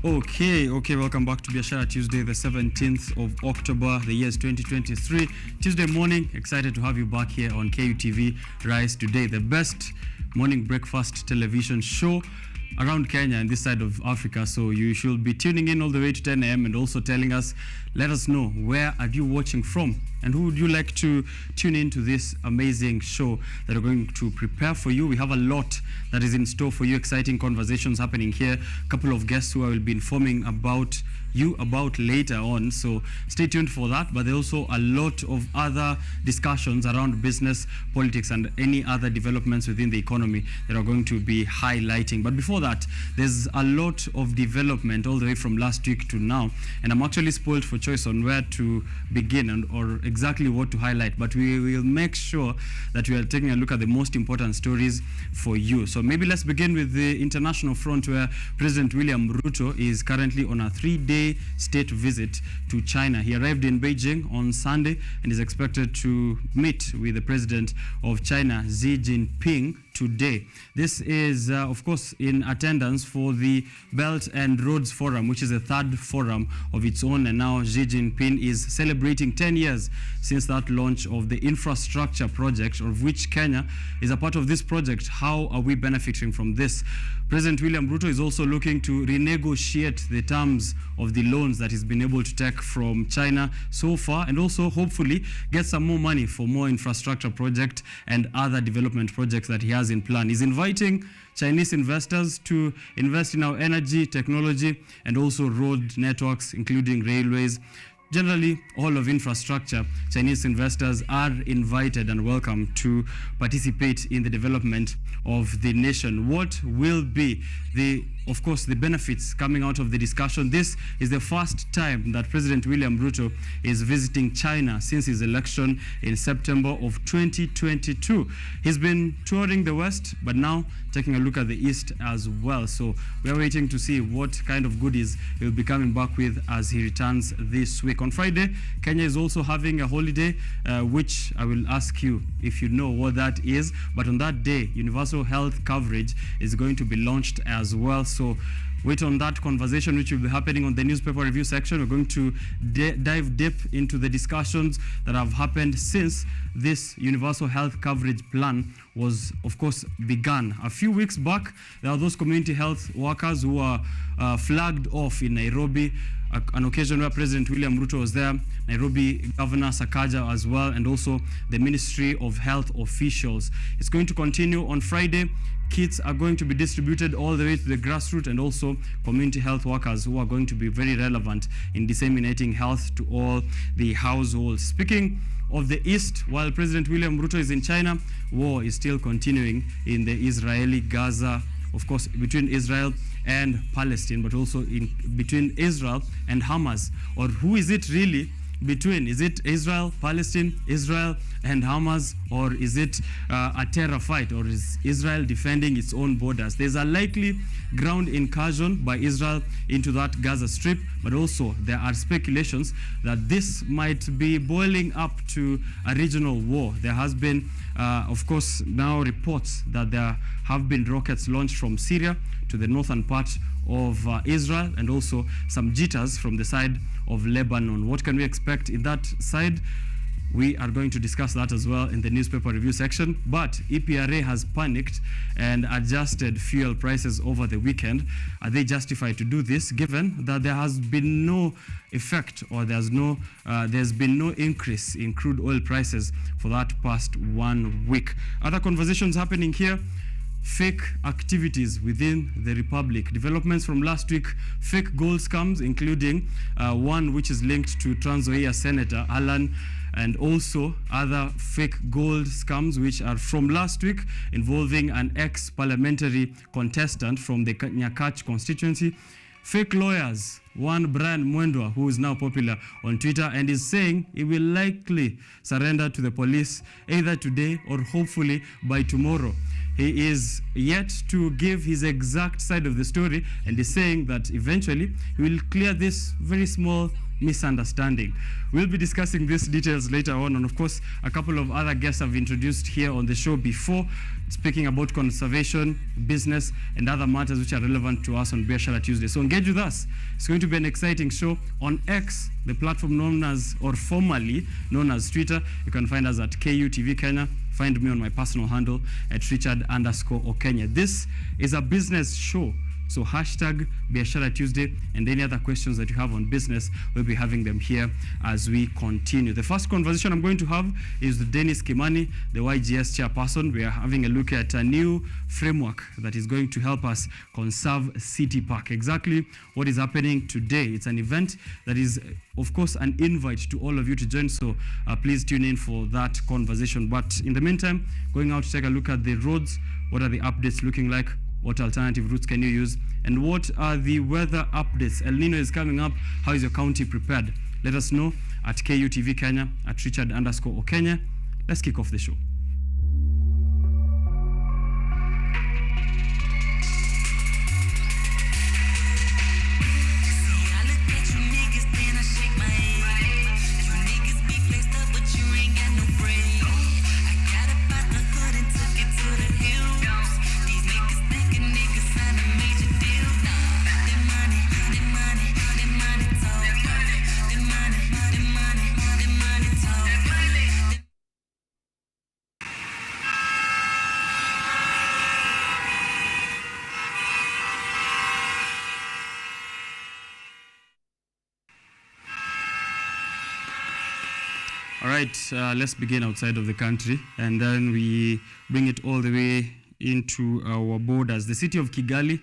Okay, welcome back to Machara Tuesday, the 17th of October, the year is 2023. Tuesday morning, excited to have you back here on KUTV Rise Today, the best morning breakfast television show around Kenya and this side of Africa. So you should be tuning in all the way to 10 a.m. and also let us know where are you watching from and who would you like to tune into this amazing show that we're going to prepare for you. We have a lot that is in store for you, exciting conversations happening here, a couple of guests who I will be informing about later on, so stay tuned for that. But there's also a lot of other discussions around business, politics and any other developments within the economy that are going to be highlighting. But before that, there's a lot of development all the way from last week to now, and I'm actually spoiled for choice on where to begin or exactly what to highlight, but we will make sure that we are taking a look at the most important stories for you. So maybe let's begin with the international front, where President William Ruto is currently on a 3-day state visit to China. He arrived in Beijing on Sunday and is expected to meet with the president of China, Xi Jinping, today. This is, of course, in attendance for the Belt and Roads Forum, which is a third forum of its own, and now Xi Jinping is celebrating 10 years since that launch of the infrastructure project, of which Kenya is a part of this project. How are we benefiting from this? President William Ruto is also looking to renegotiate the terms of the loans that he's been able to take from China so far, and also hopefully get some more money for more infrastructure projects and other development projects that he has in plan. He's inviting Chinese investors to invest in our energy, technology, and also road networks, including railways. Generally, all of infrastructure, Chinese investors are invited and welcome to participate in the development of the nation. What will be of course, the benefits coming out of the discussion? This is the first time that President William Ruto is visiting China since his election in September of 2022. He's been touring the West, but now taking a look at the East as well. So we're waiting to see what kind of goodies he'll be coming back with as he returns this week. On Friday, Kenya is also having a holiday, which I will ask you if you know what that is. But on that day, universal health coverage is going to be launched as well. So wait on that conversation, which will be happening on the newspaper review section. We're going to dive deep into the discussions that have happened since this universal health coverage plan was, of course, begun. A few weeks back, there are those community health workers who are flagged off in Nairobi, an occasion where President William Ruto was there, Nairobi Governor Sakaja as well, and also the Ministry of Health officials. It's going to continue on Friday. Kits are going to be distributed all the way to the grassroots, and also community health workers who are going to be very relevant in disseminating health to all the households. Speaking of the East, while President William Ruto is in China, war is still continuing in the Israeli-Gaza, of course, between Israel and Palestine, but also between Israel and Hamas. Or who is it really between? Is it Israel, Palestine, Israel and Hamas, or is it a terror fight, or is Israel defending its own borders? There's a likely ground incursion by Israel into that Gaza Strip, but also there are speculations that this might be boiling up to a regional war. There has been, of course, now reports that there have been rockets launched from Syria to the northern part of Israel, and also some jitters from the side of Lebanon. What can we expect in that side? We are going to discuss that as well in the newspaper review section. But EPRA has panicked and adjusted fuel prices over the weekend. Are they justified to do this, given that there has been no effect, or there's been no increase in crude oil prices for that past 1 week? Other conversations happening here. Fake activities within the Republic. Developments from last week, fake gold scams, including one which is linked to Trans Nzoia Senator Alan, and also other fake gold scams which are from last week, involving an ex-parliamentary contestant from the Nyakach constituency. Fake lawyers, one Brian Mwendwa, who is now popular on Twitter and is saying he will likely surrender to the police either today or hopefully by tomorrow. He is yet to give his exact side of the story, and is saying that eventually he will clear this very small misunderstanding. We'll be discussing these details later on, and of course, a couple of other guests I've introduced here on the show before, speaking about conservation, business, and other matters which are relevant to us on Biashara Tuesday. So engage with us. It's going to be an exciting show on X, the platform known as, or formerly known as Twitter. You can find us at KUTV Kenya. Find me on my personal handle at Richard_Okenye. This is a business show. So hashtag Biashara Tuesday, and any other questions that you have on business, we'll be having them here as we continue. The first conversation I'm going to have is with Dennis Kimani, the YGS chairperson. We are having a look at a new framework that is going to help us conserve City Park. Exactly what is happening today. It's an event that is, of course, an invite to all of you to join. So please tune in for that conversation. But in the meantime, going out to take a look at the roads. What are the updates looking like? What alternative routes can you use? And what are the weather updates? El Nino is coming up. How is your county prepared? Let us know at KUTV Kenya, at Richard_Okenye. Let's kick off the show. All right, let's begin outside of the country, and then we bring it all the way into our borders. The city of Kigali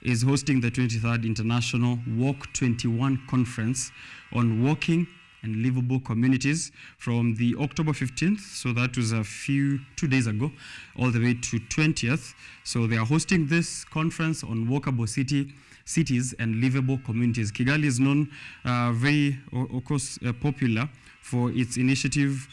is hosting the 23rd International Walk 21 Conference on Walking and Livable Communities from the October 15th, so that was 2 days ago, all the way to 20th. So they are hosting this conference on walkable cities and livable communities. Kigali is known very, of course, popular for its initiative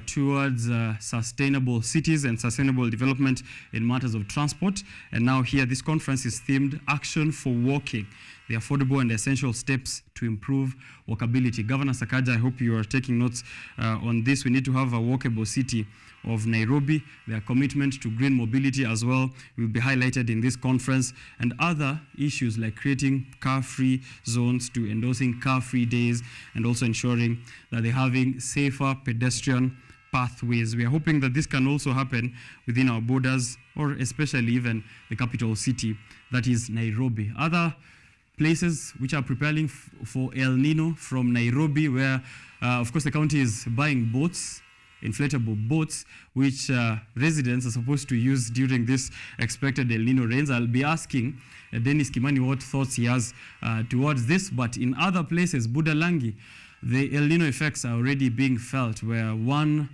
towards sustainable cities and sustainable development in matters of transport. And now here, this conference is themed Action for Walking, the affordable and essential steps to improve walkability. Governor Sakaja, I hope you are taking notes on this. We need to have a walkable city of Nairobi. Their commitment to green mobility as well will be highlighted in this conference, and other issues like creating car-free zones to endorsing car-free days, and also ensuring that they're having safer pedestrian pathways. We are hoping that this can also happen within our borders, or especially even the capital city, that is Nairobi. Other places which are preparing for El Nino from Nairobi, where of course the county is buying boats, inflatable boats, which residents are supposed to use during this expected El Nino rains. I'll be asking Dennis Kimani what thoughts he has towards this. But in other places, Budalangi, the El Nino effects are already being felt, where one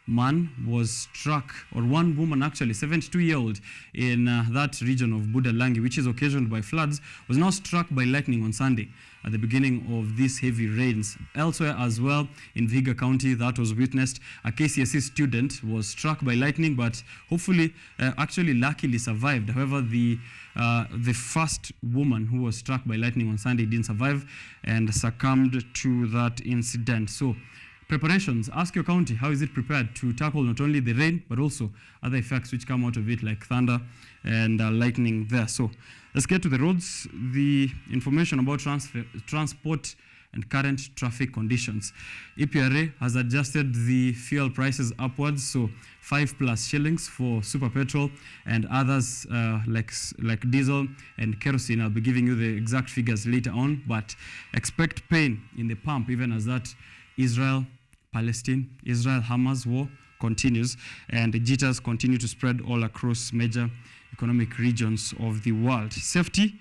man was struck, or one woman actually, 72-year-old in that region of Budalangi, which is occasioned by floods, was now struck by lightning on Sunday at the beginning of these heavy rains. Elsewhere as well, in Vihiga County, that was witnessed. A KCSE student was struck by lightning, but hopefully, actually luckily survived. However, the first woman who was struck by lightning on Sunday didn't survive and succumbed to that incident. So, preparations. Ask your county, how is it prepared to tackle not only the rain, but also other effects which come out of it, like thunder and lightning there. So let's get to the roads. The information about transport and current traffic conditions. EPRA has adjusted the fuel prices upwards, so 5+ shillings for super petrol and others like diesel and kerosene. I'll be giving you the exact figures later on, but expect pain in the pump even as that Israel-Hamas war continues, and the jitters continue to spread all across major economic regions of the world. Safety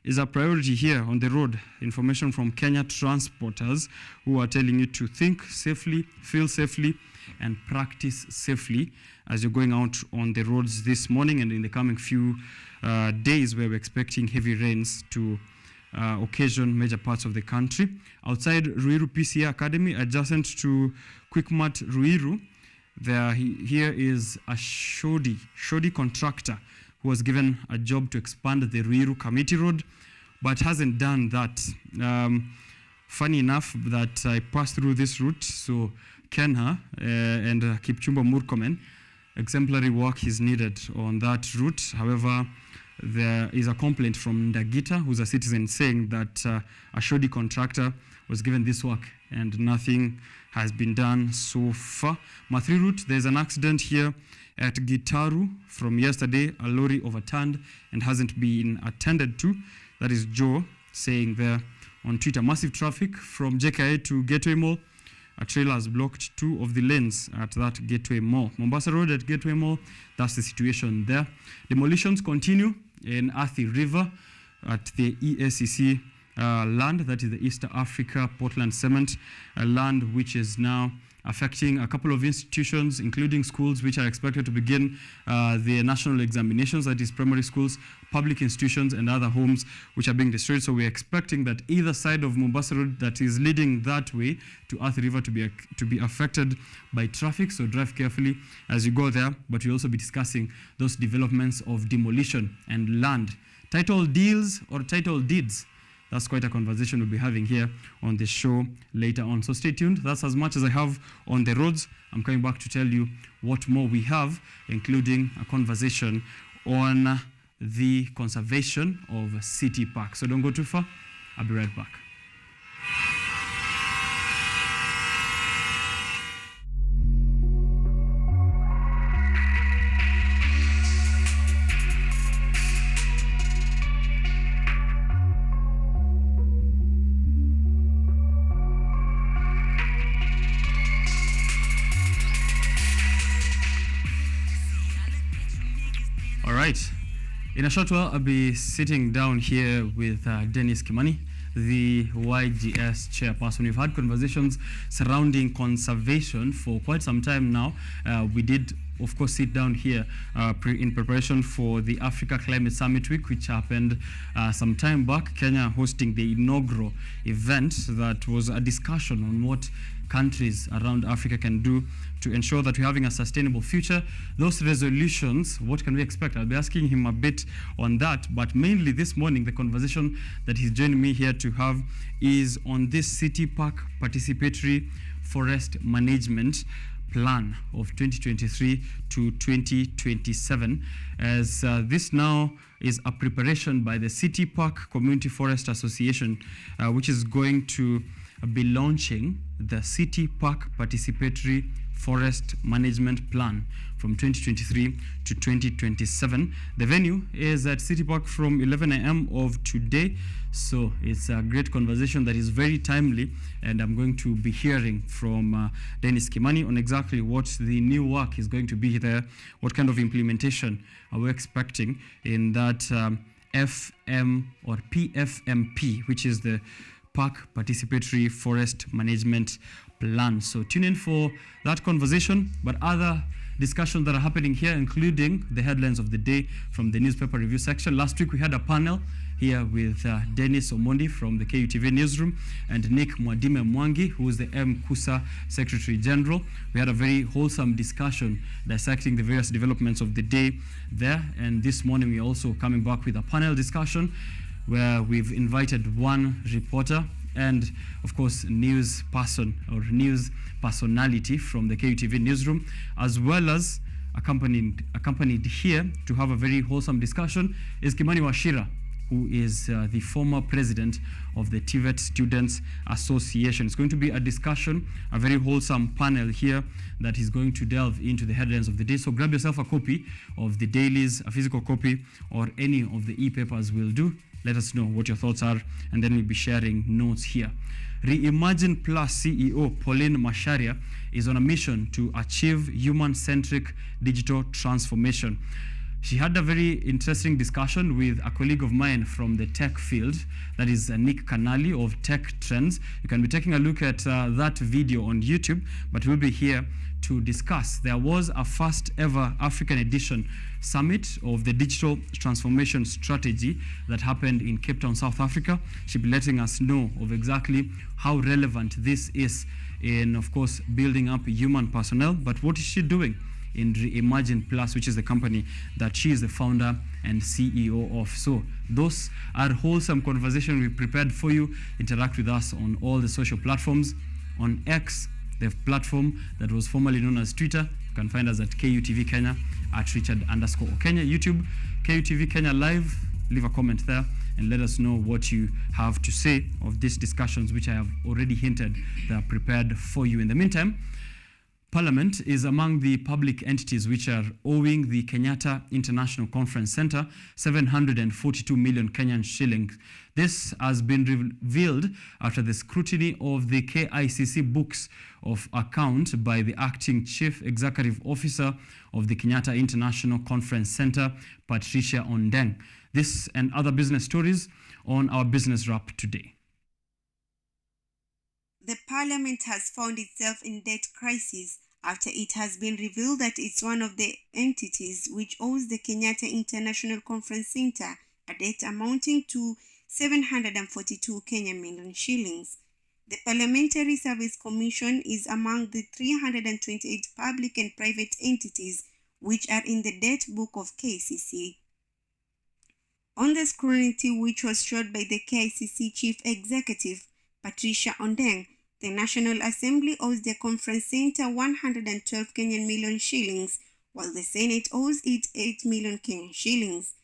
is a priority here on the road. Information from Kenya transporters, who are telling you to think safely, feel safely, and practice safely as you're going out on the roads this morning and in the coming few days, where we're expecting heavy rains to occasion major parts of the country. Outside Ruiru PCA Academy, adjacent to Quickmart Ruiru, here is a shoddy contractor who was given a job to expand the Ruiru Committee Road, but hasn't done that. Funny enough that I passed through this route, so Kenha and Kipchumba Murkomen, exemplary work is needed on that route. However, there is a complaint from Ndagita, who's a citizen, saying that a shoddy contractor was given this work and nothing has been done so far. Mathri route, there's an accident here at Gitaru from yesterday. A lorry overturned and hasn't been attended to. That is Joe saying there on Twitter. Massive traffic from JKA to Gateway Mall. A trailer has blocked 2 of the lanes at that Gateway Mall. Mombasa Road at Gateway Mall, that's the situation there. Demolitions continue in Athi River at the EACC land, that is the East Africa Portland Cement land, which is now affecting a couple of institutions, including schools which are expected to begin the national examinations, that is primary schools, public institutions, and other homes which are being destroyed. So we're expecting that either side of Mombasa Road that is leading that way to Athi River to be affected by traffic. So drive carefully as you go there. But we'll also be discussing those developments of demolition and land. Title deals or title deeds. That's quite a conversation we'll be having here on the show later on. So stay tuned. That's as much as I have on the roads. I'm coming back to tell you what more we have, including a conversation on the conservation of City Park. So don't go too far. I'll be right back. In a short while, I'll be sitting down here with Dennis Kimani, the YGS chairperson. We've had conversations surrounding conservation for quite some time now. We did, of course, sit down here in preparation for the Africa Climate Summit Week, which happened some time back. Kenya hosting the inaugural event that was a discussion on what countries around Africa can do to ensure that we're having a sustainable future. Those resolutions, what can we expect? I'll be asking him a bit on that, but mainly this morning, the conversation that he's joining me here to have is on this City Park Participatory Forest Management Plan of 2023 to 2027, as this now is a preparation by the City Park Community Forest Association, which is going to be launching the City Park Participatory Forest Management Plan from 2023 to 2027. The venue is at City Park from 11 a.m. of today. So it's a great conversation that is very timely, and I'm going to be hearing from Dennis Kimani on exactly what the new work is going to be there, what kind of implementation are we expecting in that FM or PFMP, which is the Park Participatory Forest Management Plan. So tune in for that conversation, but other discussions that are happening here, including the headlines of the day from the newspaper review section. Last week we had a panel here with Dennis Omondi from the KUTV newsroom and Nick Mwadime Mwangi, who is the MKUSA Secretary General. We had a very wholesome discussion dissecting the various developments of the day there, and this morning we're also coming back with a panel discussion where we've invited one reporter and, of course, news person or news personality from the KUTV newsroom, as well as accompanied here to have a very wholesome discussion is Kimani Wachira, who is the former president of the TVET Students Association. It's going to be a discussion, a very wholesome panel here that is going to delve into the headlines of the day. So grab yourself a copy of the dailies, a physical copy, or any of the e-papers will do. Let us know what your thoughts are, and then we'll be sharing notes here. ReImagine Plus CEO Pauline Machara is on a mission to achieve human-centric digital transformation. She had a very interesting discussion with a colleague of mine from the tech field, that is Nick Canali of Tech Trends. You can be taking a look at that video on YouTube, but we'll be here to discuss. There was a first ever African edition summit of the digital transformation strategy that happened in Cape Town, South Africa. She'll be letting us know of exactly how relevant this is in, of course, building up human personnel, but what is she doing in ReImagine Plus, which is the company that she is the founder and CEO of. So those are wholesome conversations we prepared for you. Interact with us on all the social platforms. On X, the platform that was formerly known as Twitter, you can find us at KUTV Kenya, at Richard_Okenye. YouTube, KUTV Kenya Live. Leave a comment there and let us know what you have to say of these discussions, which I have already hinted they are prepared for you. In the meantime, Parliament is among the public entities which are owing the Kenyatta International Conference Center 742 million Kenyan shillings. This has been revealed after the scrutiny of the KICC books of account by the acting chief executive officer of the Kenyatta International Conference Center, Patricia Ondeng. This and other business stories on our business wrap today. The parliament has found itself in debt crisis after it has been revealed that it's one of the entities which owes the Kenyatta International Conference Center a debt amounting to 742 million shillings. The Parliamentary Service Commission is among the 328 public and private entities which are in the debt book of KICC. On the scrutiny which was showed by the KICC chief executive, Patricia Ondeng, the National Assembly owes the Conference Center 112 million shillings, while the Senate owes it 8 million Kenyan shillings.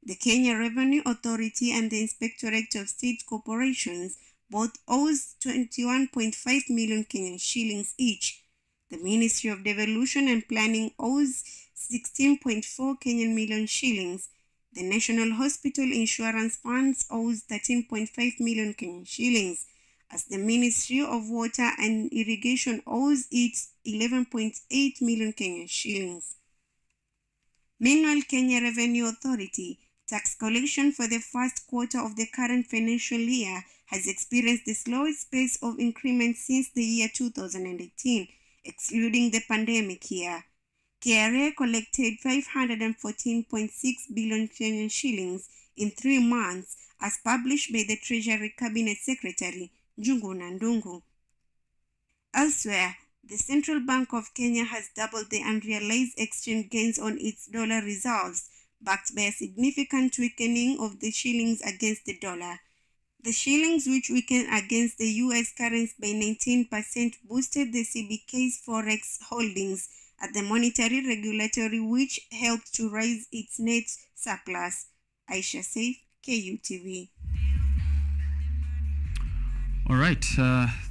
The Kenya Revenue Authority and the Inspectorate of State Corporations both owes 21.5 million Kenyan shillings each. The Ministry of Devolution and Planning owes 16.4 million shillings. The National Hospital Insurance Funds owes 13.5 million Kenyan shillings, as the Ministry of Water and Irrigation owes it 11.8 million Kenyan shillings. Meanwhile, Kenya Revenue Authority tax collection for the first quarter of the current financial year has experienced the slowest pace of increment since the year 2018, excluding the pandemic year. KRA collected 514.6 billion Kenyan shillings in 3 months, as published by the Treasury Cabinet Secretary, Njuguna Ndung'u. Elsewhere, the Central Bank of Kenya has doubled the unrealized exchange gains on its dollar reserves, backed by a significant weakening of the shillings against the dollar. The shillings, which weakened against the US currency by 19%, boosted the CBK's forex holdings at the monetary regulatory, which helped to raise its net surplus. Aisha Saif, KUTV. All right,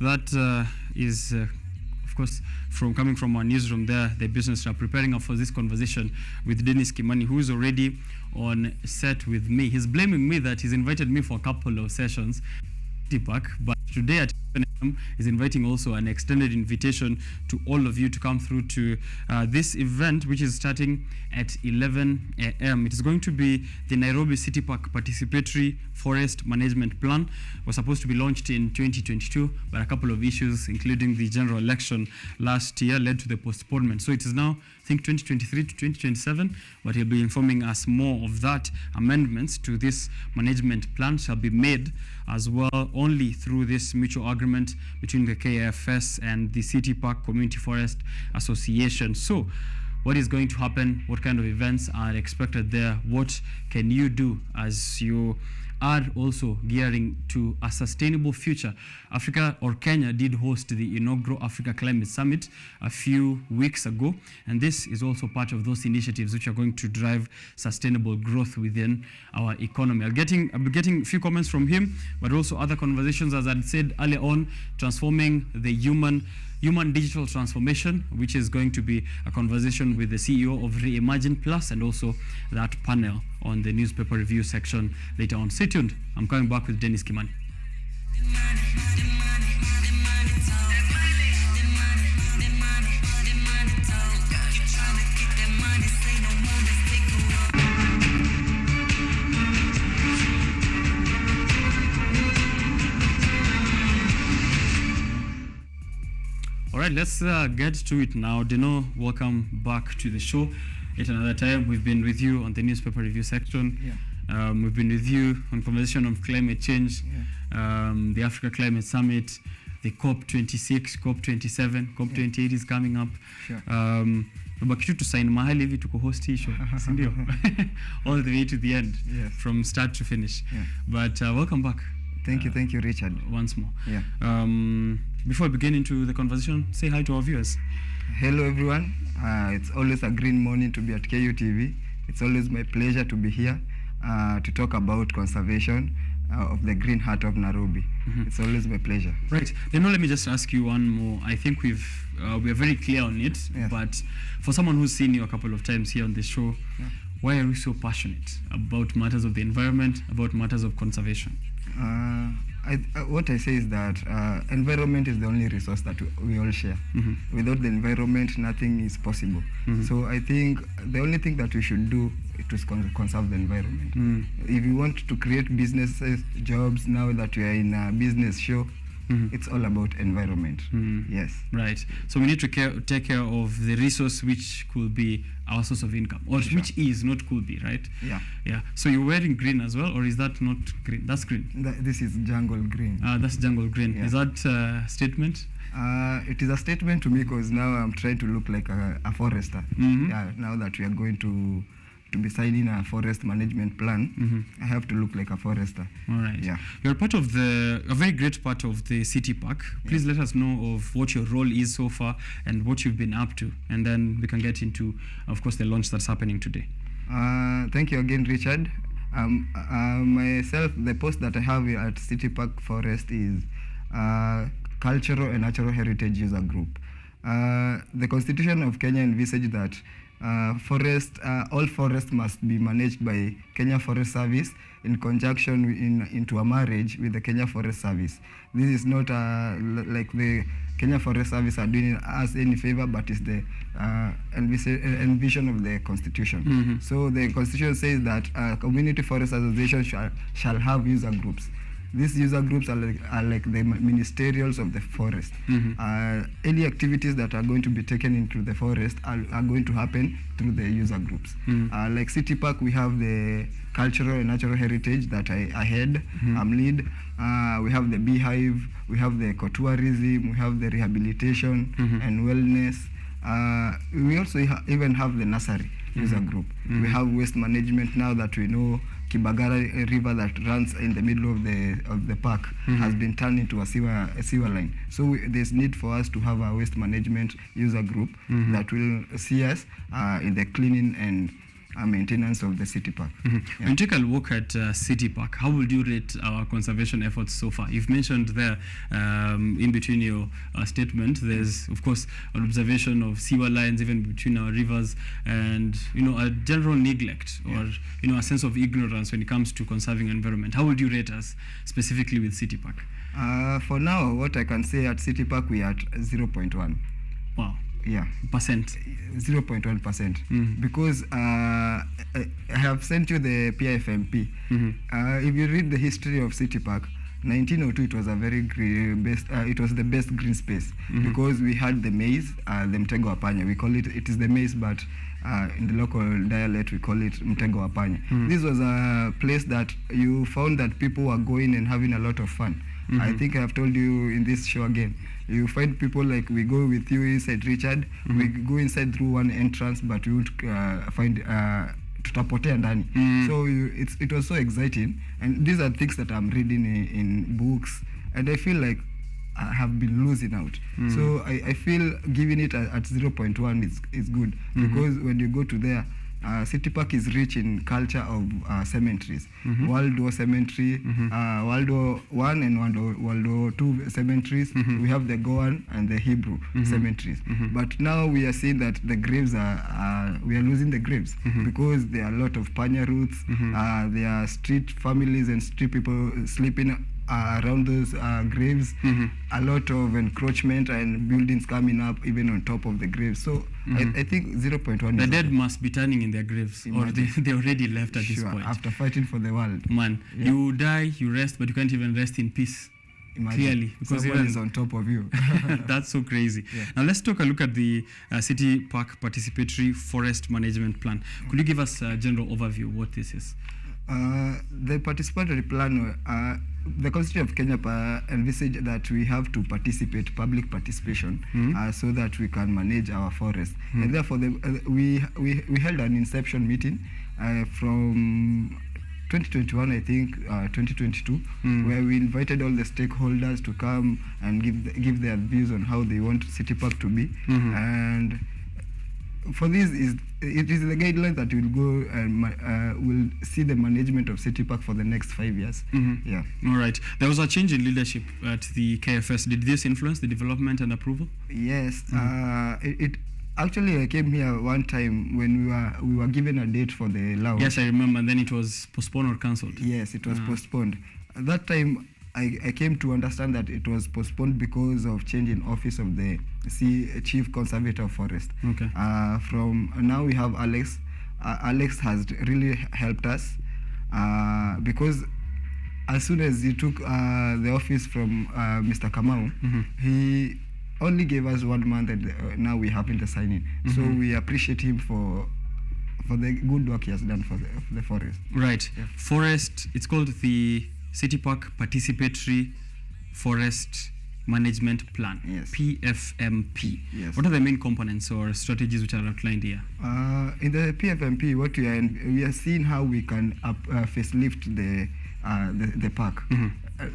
that is, of course, coming from our newsroom there, the business are preparing up for this conversation with Dennis Kimani, who is already on set with me. He's blaming me that he's invited me for a couple of sessions, but today at 7 a.m. is inviting also an extended invitation to all of you to come through to this event, which is starting at 11 a.m. It is going to be the Nairobi City Park Participatory Forest Management Plan. Was supposed to be launched in 2022, but a couple of issues, including the general election last year, led to the postponement. So it is now, I think, 2023 to 2027, but he'll be informing us more of that. Amendments to this management plan shall be made as well only through this mutual agreement between the KFS and the City Park Community Forest Association. So what is going to happen? What kind of events are expected there? What can you do as you are also gearing to a sustainable future? Africa, or Kenya, did host the inaugural Africa Climate Summit a few weeks ago, and this is also part of those initiatives which are going to drive sustainable growth within our economy. I'll be getting a few comments from him, but also other conversations, as I'd said earlier on, transforming the human digital transformation, which is going to be a conversation with the CEO of ReImagine Plus, and also that panel on the newspaper review section later on. Stay tuned. I'm coming back with Dennis Kimani. All right, let's get to it now. Deno, welcome back to the show. At another time, we've been with you on the newspaper review section. Yeah. We've been with you on conversation of climate change, the Africa Climate Summit, the COP26, COP27, COP28 is coming up. Sure. Baki tu sign mahali hivi tuko host hii show, si ndio? All the way to the end, Yes. from start to finish. Yeah. But welcome back. Thank you, Richard. Once more. Yeah. Before we begin into the conversation, say hi to our viewers. Hello, everyone. It's always a green morning to be at KUTV. It's always my pleasure to be here to talk about conservation of the green heart of Nairobi. It's always my pleasure. Right. Then let me just ask you one more. I think we are very clear on it, Yes. but for someone who's seen you a couple of times here on the show, Yeah. why are you so passionate about matters of the environment, about matters of conservation? What I say is that environment is the only resource that we all share. Without the environment, nothing is possible. So I think the only thing that we should do is to conserve the environment. If you want to create businesses, jobs, now that we are in a business show, it's all about environment. Yes. Right. So we need to take care of the resource which could be our source of income, or which is, not could be, right? Yeah. Yeah. So you're wearing green as well, or is that not green? That's green. This is jungle green. That's jungle green. Yeah. Is that a statement? It is a statement to me because now I'm trying to look like a forester. Yeah, now that we are going to be signing a forest management plan, I have to look like a forester. All right. Yeah. You're part of a very great part of the city park. Please let us know of what your role is so far and what you've been up to, and then we can get into, of course, the launch that's happening today. Thank you again, Richard. Myself, the post that I have at City Park Forest is Cultural and Natural Heritage User Group. The Constitution of Kenya envisaged that all forests must be managed by Kenya Forest Service in conjunction into a marriage with the Kenya Forest Service. This is not like the Kenya Forest Service are doing us any favor, but it's the envision of the Constitution. So the Constitution says that community forest associations shall have user groups. These user groups are like the ministerials of the forest. Any activities that are going to be taken into the forest are going to happen through the user groups. Like City Park, we have the cultural and natural heritage that I head, I'm lead. We have the beehive, we have the ecotourism, we have the rehabilitation and wellness. We also even have the nursery user group. We have waste management now that we know Kibagara River that runs in the middle of the park has been turned into a sewer line. So there's need for us to have a waste management user group that will see us in the cleaning and maintenance of the city park. When you take a look at City Park, how would you rate our conservation efforts so far? You've mentioned there, in between your statement, there's of course an observation of sewer lines even between our rivers, and a general neglect or a sense of ignorance when it comes to conserving environment. How would you rate us specifically with City Park? For now, what I can say at City Park, we are at 0.1. Wow. Yeah. Percent. 0.1%. Because I have sent you the PFMP. If you read the history of City Park, 1902 it was a very it was the best green space because we had the maize, the mtego wa panya. We call it is the maize, but in the local dialect we call it mtego wa panya. This was a place that you found that people were going and having a lot of fun. I think I have told you in this show again. You find people like we go with you inside Richard, we go inside through one entrance, but we won't find tutapotea ndani. So it was so exciting, and these are things that I'm reading in books, and I feel like I have been losing out. So I feel giving it at 0.1 is good, because when you go to there, City Park is rich in culture of cemeteries. World War Cemetery, World War I and World War II cemeteries. We have the Goan and the Hebrew cemeteries. But now we are seeing that the graves we are losing the graves because there are a lot of panya roots. There are street families and street people sleeping around those graves. A lot of encroachment and buildings coming up even on top of the graves. So I think 0.1 the dead must be turning in their graves. Imagine. Or they already left at this point. After fighting for the world. Man, you die, you rest, but you can't even rest in peace. Imagine. Clearly, because someone is on top of you. That's so crazy. Now let's take a look at the City Park Participatory Forest Management Plan. Could you give us a general overview of what this is? The participatory plan, the Constitution of Kenya envisaged that we have to participate, public participation, so that we can manage our forest. And therefore, we held an inception meeting from 2021, I think, 2022, where we invited all the stakeholders to come and give their views on how they want City Park to be. And for this, it is the guideline that will go and will see the management of City Park for the next 5 years. Yeah. All right. There was a change in leadership at the KFS. Did this influence the development and approval? Yes. It actually, I came here one time when we were given a date for the launch. Yes, I remember. And then it was postponed or cancelled. Yes, it was postponed. At that time, I came to understand that it was postponed because of change in office of the Chief Conservator of Forest. Okay. From now we have Alex. Alex has really helped us because as soon as he took the office from Mr. Kamau, he only gave us 1 month, and now we happen to sign in. So we appreciate him for the good work he has done for the forest. Right. Yeah. Forest, it's called the City Park Participatory Forest Management Plan. Yes. PFMP. Yes. What are the main components or strategies which are outlined here? In the PFMP, what we are seeing how we can facelift the park.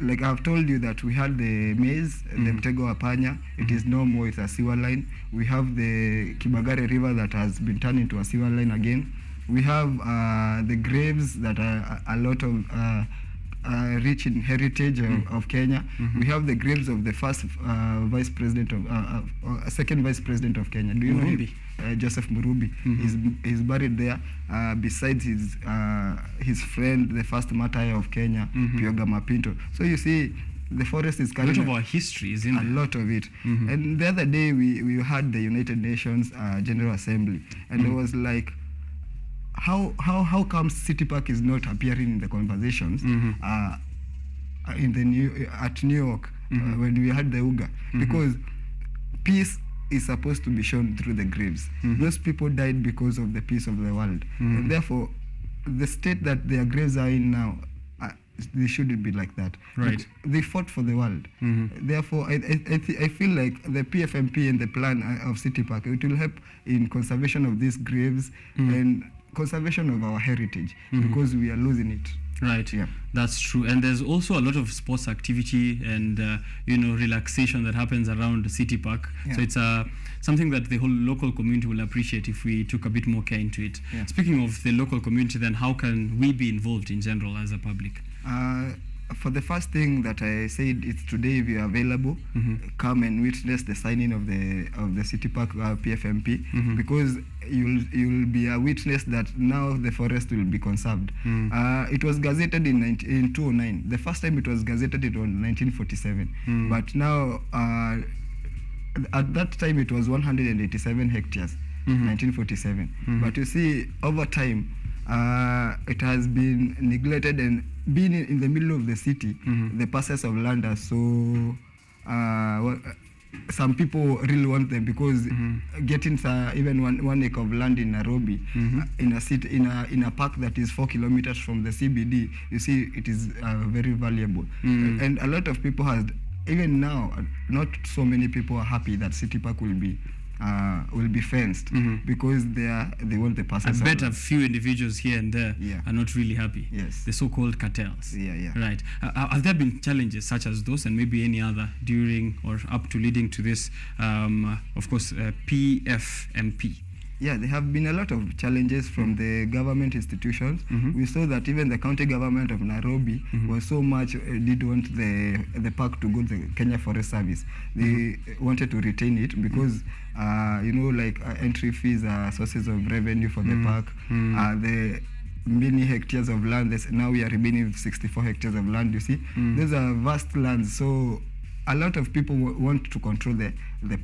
Like I've told you that we had the maze, the Mtego Apanya. It is no more, it's a sewer line. We have the Kibagare River that has been turned into a sewer line again. We have the graves that are a lot of rich in heritage of Kenya. We have the graves of the first vice president of second vice president of Kenya. Do you know him? Joseph Murubi. He's buried there besides his friend, the first martyr of Kenya, Pioga Mapinto. So you see, the forest is carrying a lot of our history is in a lot of it. And the other day we had the United Nations General Assembly, and it was like, how come City Park is not appearing in the conversations in the New York when we had the UGA? Because peace is supposed to be shown through the graves. Those people died because of the peace of the world, and therefore the state that their graves are in now, they shouldn't be like that. Right. They fought for the world. Therefore, I feel like the PFMP and the plan of City Park, it will help in conservation of these graves and conservation of our heritage, because we are losing it. Right. Yeah. That's true. And there's also a lot of sports activity and relaxation that happens around the City Park. Yeah. So it's something that the whole local community will appreciate if we took a bit more care into it. Yeah. Speaking of the local community, then how can we be involved in general as a public? For the first thing that I said, it's today, if you're available, come and witness the signing of the City Park PFMP, because you'll be a witness that now the forest will be conserved. It was gazetted in 2009. The first time it was gazetted, it was 1947. But now, at that time, it was 187 hectares, 1947. But you see, over time, it has been neglected, and being in the middle of the city, the parcels of land are so some people really want them, because getting even one acre of land in Nairobi, in a city, in a park that is 4 kilometers from the CBD, you see, it is very valuable. And a lot of people even now, not so many people are happy that City Park will be fenced, because they want the parcels. I bet a few individuals here and there are not really happy. Yes. The so-called cartels. Yeah. Right. Have there been challenges such as those, and maybe any other during or up to leading to this, of course, PFMP? Yeah, there have been a lot of challenges from the government institutions. We saw that even the county government of Nairobi was so much did want the park to go to the Kenya Forest Service. They wanted to retain it because entry fees are sources of revenue for the park. The many hectares of land, now we are remaining 64 hectares of land, you see. Those are vast lands, so a lot of people want to control the